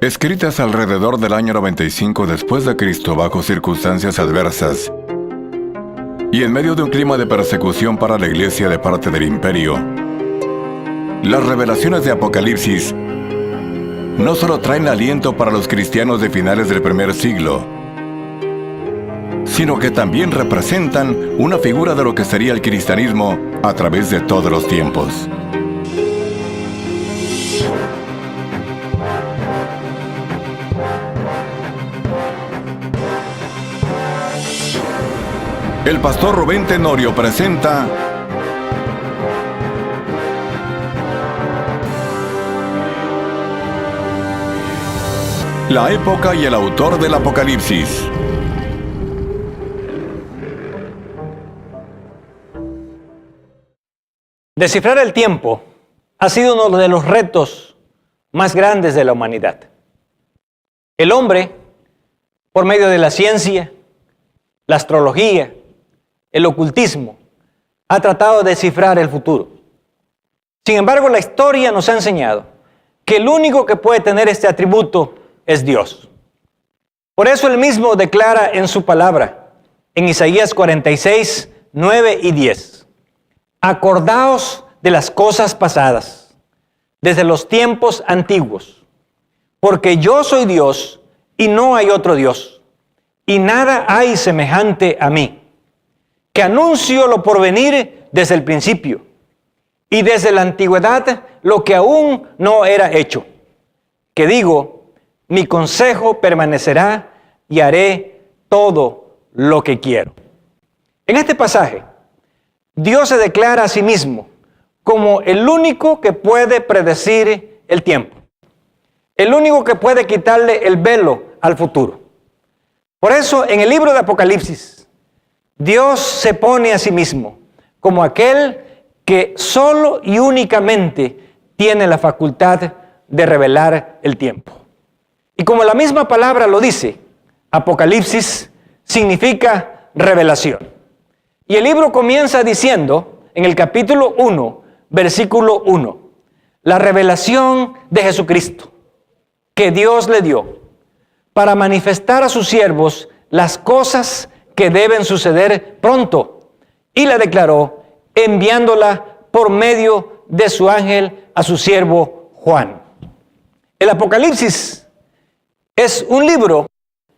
Escritas alrededor del año 95 después de Cristo bajo circunstancias adversas y en medio de un clima de persecución para la iglesia de parte del imperio, las revelaciones de Apocalipsis no solo traen aliento para los cristianos de finales del primer siglo, sino que también representan una figura de lo que sería el cristianismo a través de todos los tiempos. El pastor Rubén Tenorio presenta la época y el autor del Apocalipsis. Descifrar el tiempo ha sido uno de los retos más grandes de la humanidad. El hombre, por medio de la ciencia, la astrología, el ocultismo, ha tratado de descifrar el futuro. Sin embargo, la historia nos ha enseñado que el único que puede tener este atributo es Dios. Por eso Él mismo declara en su palabra, en Isaías 46, 9 y 10, acordaos de las cosas pasadas, desde los tiempos antiguos, porque yo soy Dios y no hay otro Dios, y nada hay semejante a mí, que anuncio lo porvenir desde el principio, y desde la antigüedad lo que aún no era hecho, que digo, mi consejo permanecerá y haré todo lo que quiero. En este pasaje, Dios se declara a sí mismo como el único que puede predecir el tiempo, el único que puede quitarle el velo al futuro. Por eso, en el libro de Apocalipsis, Dios se pone a sí mismo como aquel que solo y únicamente tiene la facultad de revelar el tiempo. Y como la misma palabra lo dice, Apocalipsis significa revelación. Y el libro comienza diciendo, en el capítulo 1, versículo 1, la revelación de Jesucristo que Dios le dio para manifestar a sus siervos las cosas que deben suceder pronto, y la declaró enviándola por medio de su ángel a su siervo Juan. El Apocalipsis es un libro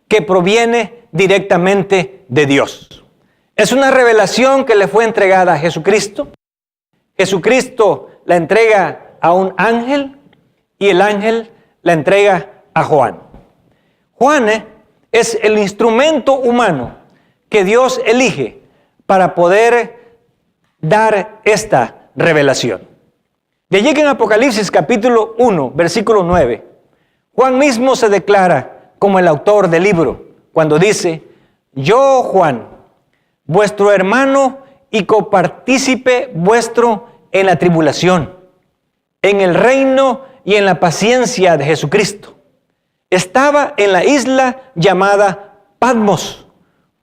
que proviene directamente de Dios. Es una revelación que le fue entregada a Jesucristo. Jesucristo la entrega a un ángel y el ángel la entrega a Juan. Juan es el instrumento humano que Dios elige para poder dar esta revelación. De allí que en Apocalipsis capítulo 1, versículo 9, Juan mismo se declara como el autor del libro, cuando dice, yo, Juan, vuestro hermano y copartícipe vuestro en la tribulación, en el reino y en la paciencia de Jesucristo. Estaba en la isla llamada Patmos,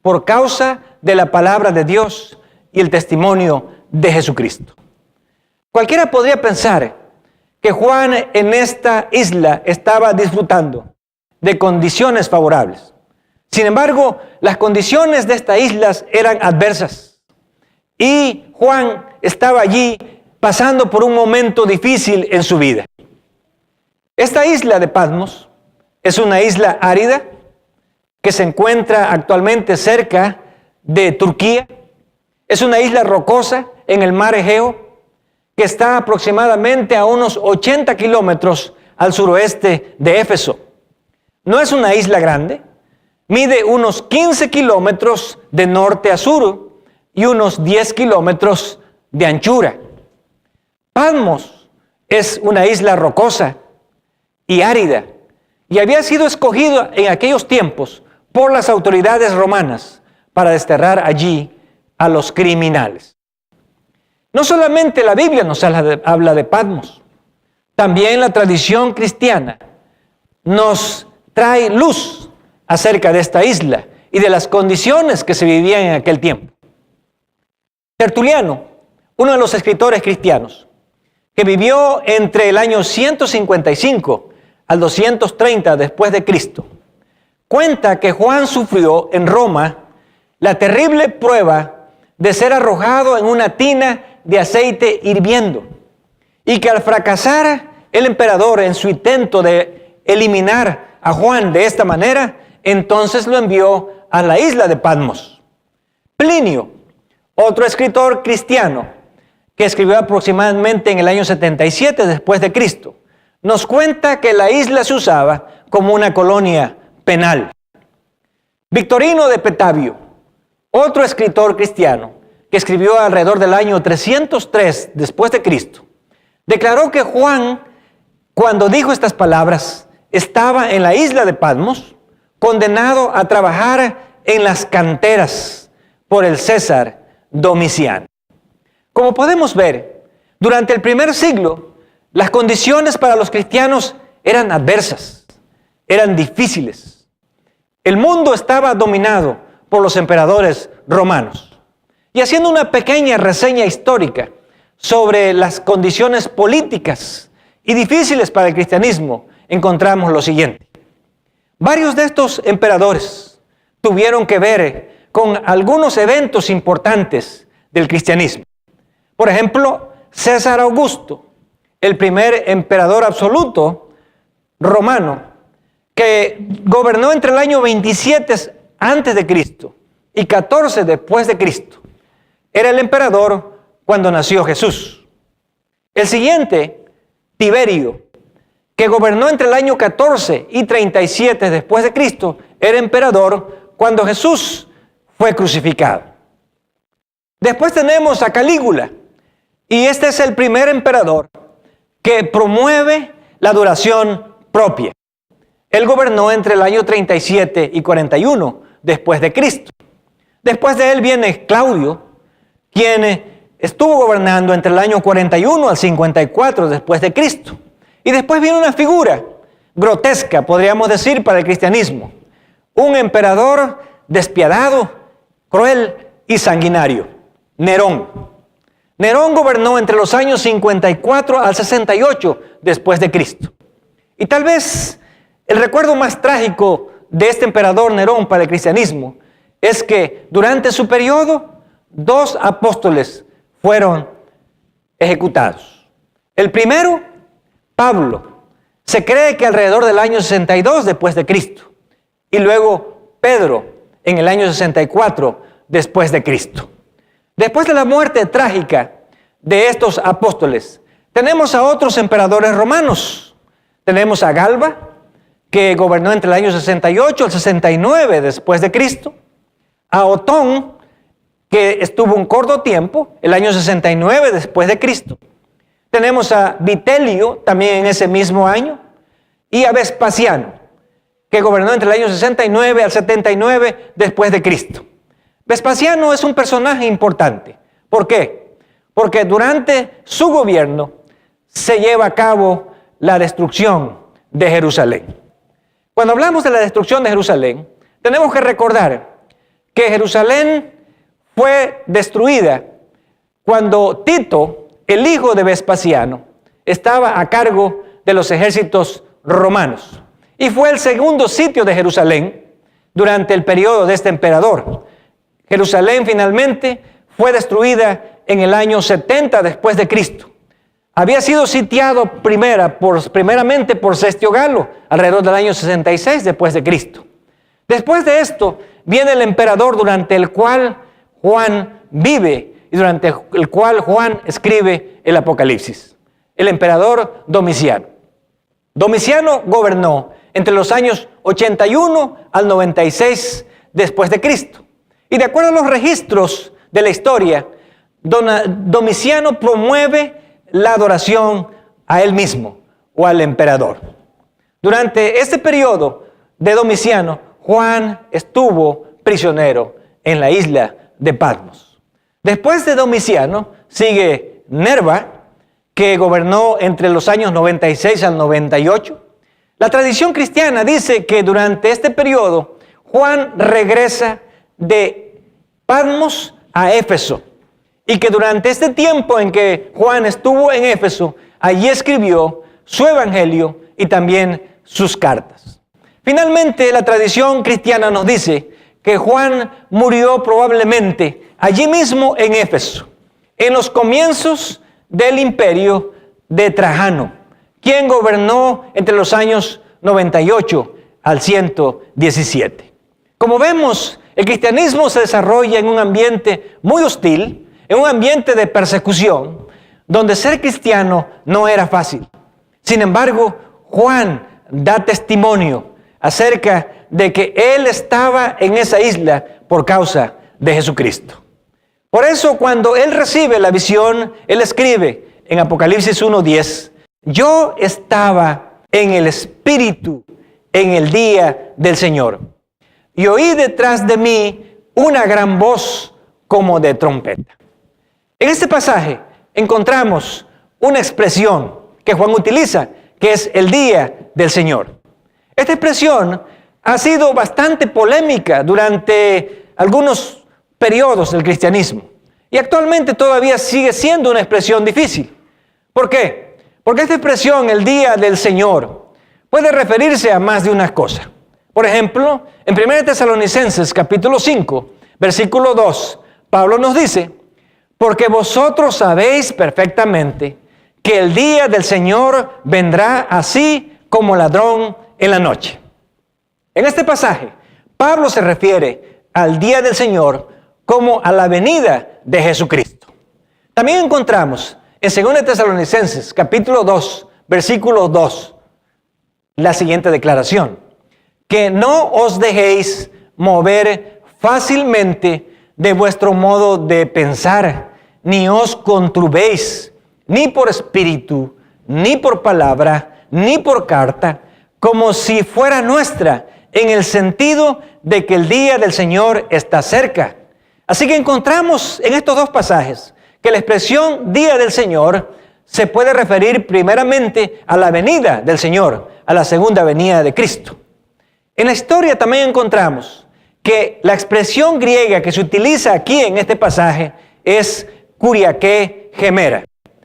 por causa de la palabra de Dios y el testimonio de Jesucristo. Cualquiera podría pensar que Juan en esta isla estaba disfrutando de condiciones favorables. Sin embargo, las condiciones de estas islas eran adversas. Y Juan estaba allí pasando por un momento difícil en su vida. Esta isla de Patmos es una isla árida que se encuentra actualmente cerca de Turquía. Es una isla rocosa en el mar Egeo que está aproximadamente a unos 80 kilómetros al suroeste de Éfeso. No es una isla grande, mide unos 15 kilómetros de norte a sur y unos 10 kilómetros de anchura. Patmos es una isla rocosa y árida y había sido escogido en aquellos tiempos por las autoridades romanas para desterrar allí a los criminales. No solamente la Biblia nos habla de Patmos, también la tradición cristiana nos trae luz acerca de esta isla y de las condiciones que se vivían en aquel tiempo. Tertuliano, uno de los escritores cristianos, que vivió entre el año 155 al 230 después de Cristo, cuenta que Juan sufrió en Roma la terrible prueba de ser arrojado en una tina de aceite hirviendo, y que al fracasar el emperador en su intento de eliminar a Juan de esta manera, entonces lo envió a la isla de Patmos. Plinio, otro escritor cristiano, que escribió aproximadamente en el año 77 después de Cristo, nos cuenta que la isla se usaba como una colonia penal. Victorino de Petavio, otro escritor cristiano, que escribió alrededor del año 303 después de Cristo, declaró que Juan, cuando dijo estas palabras, estaba en la isla de Patmos, condenado a trabajar en las canteras por el César Domiciano. Como podemos ver, durante el primer siglo, las condiciones para los cristianos eran adversas, eran difíciles. El mundo estaba dominado por los emperadores romanos. Y haciendo una pequeña reseña histórica sobre las condiciones políticas y difíciles para el cristianismo, encontramos lo siguiente. Varios de estos emperadores tuvieron que ver con algunos eventos importantes del cristianismo. Por ejemplo, César Augusto, el primer emperador absoluto romano, que gobernó entre el año 27 antes de Cristo y 14 después de Cristo. Era el emperador cuando nació Jesús. El siguiente, Tiberio, que gobernó entre el año 14 y 37 después de Cristo, era emperador cuando Jesús fue crucificado. Después tenemos a Calígula, y este es el primer emperador que promueve la adoración propia. Él gobernó entre el año 37 y 41 después de Cristo. Después de él viene Claudio, quien estuvo gobernando entre el año 41 al 54 después de Cristo. Y después viene una figura grotesca, podríamos decir, para el cristianismo. Un emperador despiadado, cruel y sanguinario, Nerón. Nerón gobernó entre los años 54 al 68 después de Cristo. Y tal vez el recuerdo más trágico de este emperador Nerón para el cristianismo es que durante su periodo 2 apóstoles fueron ejecutados. El primero, Pablo, se cree que alrededor del año 62 después de Cristo, y luego Pedro en el año 64 después de Cristo. Después de la muerte trágica de estos apóstoles, tenemos a otros emperadores romanos. Tenemos a Galba, que gobernó entre el año 68 al 69 después de Cristo, a Otón, que estuvo un corto tiempo, el año 69 después de Cristo. Tenemos a Vitelio, también en ese mismo año, y a Vespasiano, que gobernó entre el año 69 al 79 después de Cristo. Vespasiano es un personaje importante. ¿Por qué? Porque durante su gobierno se lleva a cabo la destrucción de Jerusalén. Cuando hablamos de la destrucción de Jerusalén, tenemos que recordar que Jerusalén fue destruida cuando Tito, el hijo de Vespasiano, estaba a cargo de los ejércitos romanos. Y fue el segundo sitio de Jerusalén durante el periodo de este emperador. Jerusalén finalmente fue destruida en el año 70 después de Cristo. Había sido sitiado primeramente por Cestio Galo, alrededor del año 66 después de Cristo. Después de esto viene el emperador durante el cual Juan vive y durante el cual Juan escribe el Apocalipsis, el emperador Domiciano. Domiciano gobernó entre los años 81 al 96 después de Cristo. Y de acuerdo a los registros de la historia, Domiciano promueve la adoración a él mismo o al emperador. Durante este periodo de Domiciano, Juan estuvo prisionero en la isla de Patmos. Después de Domiciano sigue Nerva, que gobernó entre los años 96 al 98. La tradición cristiana dice que durante este periodo Juan regresa de Patmos a Éfeso, y que durante este tiempo en que Juan estuvo en Éfeso, allí escribió su evangelio y también sus cartas. Finalmente, la tradición cristiana nos dice que Juan murió probablemente allí mismo en Éfeso, en los comienzos del imperio de Trajano, quien gobernó entre los años 98 al 117. Como vemos, el cristianismo se desarrolla en un ambiente muy hostil, en un ambiente de persecución, donde ser cristiano no era fácil. Sin embargo, Juan da testimonio acerca de que él estaba en esa isla por causa de Jesucristo. Por eso, cuando él recibe la visión, él escribe en Apocalipsis 1:10, yo estaba en el Espíritu en el día del Señor, y oí detrás de mí una gran voz como de trompeta. En este pasaje encontramos una expresión que Juan utiliza, que es el día del Señor. Esta expresión ha sido bastante polémica durante algunos periodos del cristianismo, y actualmente todavía sigue siendo una expresión difícil. ¿Por qué? Porque esta expresión, el día del Señor, puede referirse a más de una cosa. Por ejemplo, en 1 Tesalonicenses capítulo 5, versículo 2, Pablo nos dice, porque vosotros sabéis perfectamente que el día del Señor vendrá así como ladrón en la noche. En este pasaje, Pablo se refiere al día del Señor como a la venida de Jesucristo. También encontramos en 2 Tesalonicenses capítulo 2, versículo 2, la siguiente declaración, que no os dejéis mover fácilmente de vuestro modo de pensar, ni os conturbéis, ni por espíritu, ni por palabra, ni por carta, como si fuera nuestra, en el sentido de que el día del Señor está cerca. Así que encontramos en estos dos pasajes que la expresión día del Señor se puede referir primeramente a la venida del Señor, a la segunda venida de Cristo. En la historia también encontramos que la expresión griega que se utiliza aquí en este pasaje es Kyriake Gemera,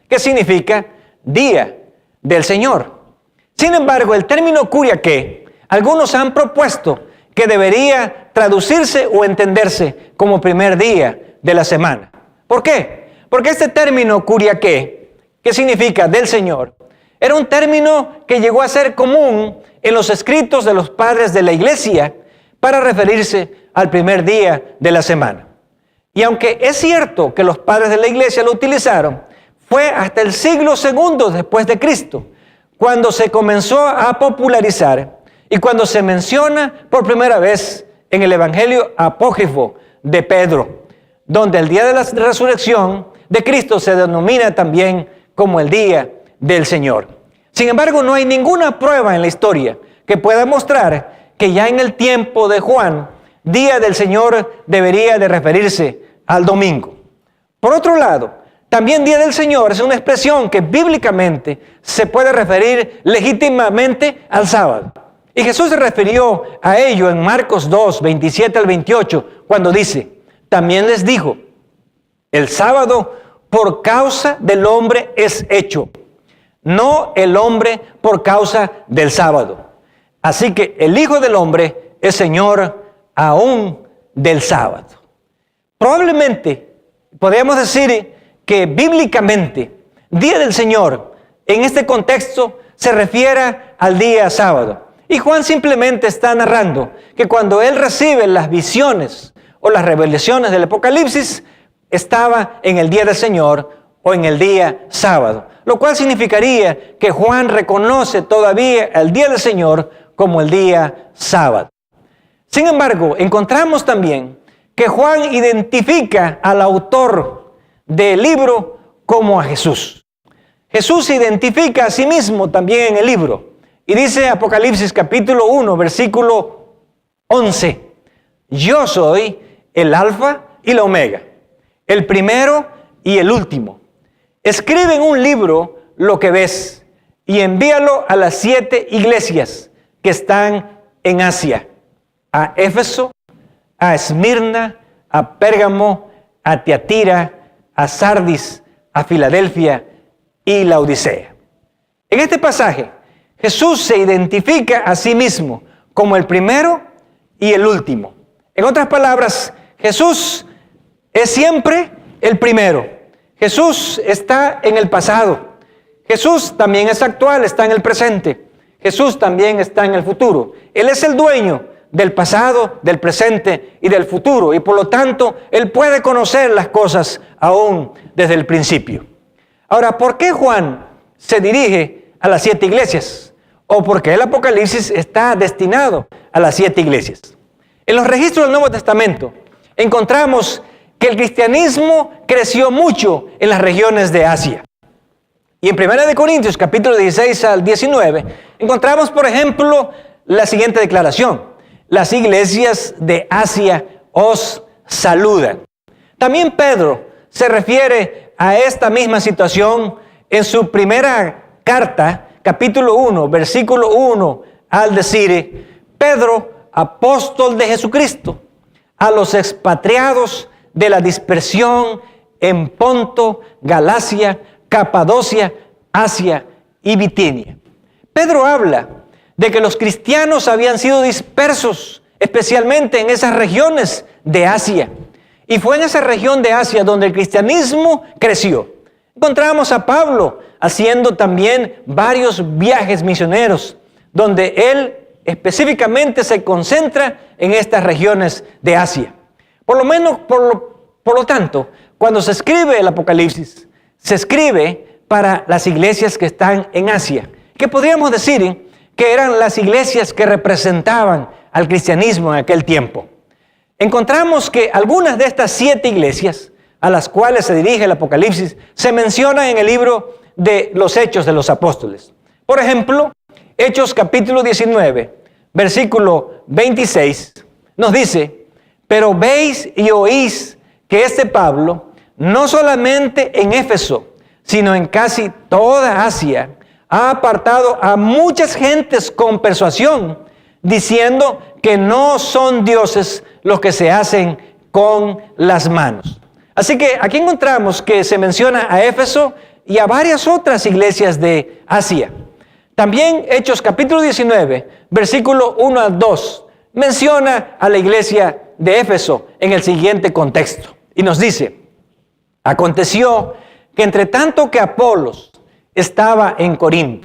que significa día del Señor. Sin embargo, el término Kyriake, algunos han propuesto que debería traducirse o entenderse como primer día de la semana. ¿Por qué? Porque este término Kyriake, que significa del Señor, era un término que llegó a ser común en los escritos de los padres de la iglesia para referirse al primer día de la semana. Y aunque es cierto que los padres de la iglesia lo utilizaron, fue hasta el siglo II después de Cristo, cuando se comenzó a popularizar y cuando se menciona por primera vez en el Evangelio apócrifo de Pedro, donde el día de la resurrección de Cristo se denomina también como el día del Señor. Sin embargo, no hay ninguna prueba en la historia que pueda mostrar que ya en el tiempo de Juan, día del Señor debería de referirse al domingo. Por otro lado, también día del Señor es una expresión que bíblicamente se puede referir legítimamente al sábado. Y Jesús se refirió a ello en Marcos 2, 27 al 28, cuando dice, también les dijo, el sábado por causa del hombre es hecho, no el hombre por causa del sábado. Así que el Hijo del Hombre es Señor aún del sábado. Probablemente podríamos decir que bíblicamente, día del Señor, en este contexto se refiere al día sábado. Y Juan simplemente está narrando que cuando él recibe las visiones o las revelaciones del Apocalipsis, estaba en el día del Señor o en el día sábado. Lo cual significaría que Juan reconoce todavía el día del Señor como el día sábado. Sin embargo, encontramos también que Juan identifica al autor del libro como a Jesús. Jesús se identifica a sí mismo también en el libro. Y dice Apocalipsis capítulo 1, versículo 11. Yo soy el Alfa y la Omega, el primero y el último. Escribe en un libro lo que ves y envíalo a las 7 iglesias que están en Asia. A Éfeso, a Esmirna, a Pérgamo, a Tiatira, a Sardis, a Filadelfia y la Odisea. En este pasaje, Jesús se identifica a sí mismo como el primero y el último. En otras palabras, Jesús es siempre el primero. Jesús está en el pasado. Jesús también es actual, está en el presente. Jesús también está en el futuro. Él es el dueño del pasado, del presente y del futuro. Y por lo tanto, Él puede conocer las cosas aún desde el principio. Ahora, ¿por qué Juan se dirige a las 7 iglesias? ¿O por qué el Apocalipsis está destinado a las 7 iglesias? En los registros del Nuevo Testamento encontramos que el cristianismo creció mucho en las regiones de Asia. Y en 1 Corintios, capítulo 16 al 19, encontramos, por ejemplo, la siguiente declaración: las iglesias de Asia os saludan. También Pedro se refiere a esta misma situación en su primera carta, capítulo 1, versículo 1, al decir: Pedro, apóstol de Jesucristo, a los expatriados de la dispersión en Ponto, Galacia, Capadocia, Asia y Bitinia. Pedro habla de que los cristianos habían sido dispersos, especialmente en esas regiones de Asia. Y fue en esa región de Asia donde el cristianismo creció. Encontramos a Pablo haciendo también varios viajes misioneros, donde él específicamente se concentra en estas regiones de Asia. Por lo tanto, cuando se escribe el Apocalipsis, se escribe para las iglesias que están en Asia, que podríamos decir que eran las iglesias que representaban al cristianismo en aquel tiempo. Encontramos que algunas de estas 7 iglesias a las cuales se dirige el Apocalipsis se mencionan en el libro de los Hechos de los Apóstoles. Por ejemplo, Hechos capítulo 19, versículo 26, nos dice: pero veis y oís que este Pablo, no solamente en Éfeso, sino en casi toda Asia, ha apartado a muchas gentes con persuasión, diciendo que no son dioses los que se hacen con las manos. Así que aquí encontramos que se menciona a Éfeso y a varias otras iglesias de Asia. También Hechos capítulo 19, versículo 1 al 2, menciona a la iglesia de Éfeso en el siguiente contexto. Y nos dice: aconteció que entre tanto que Apolos estaba en Corinto,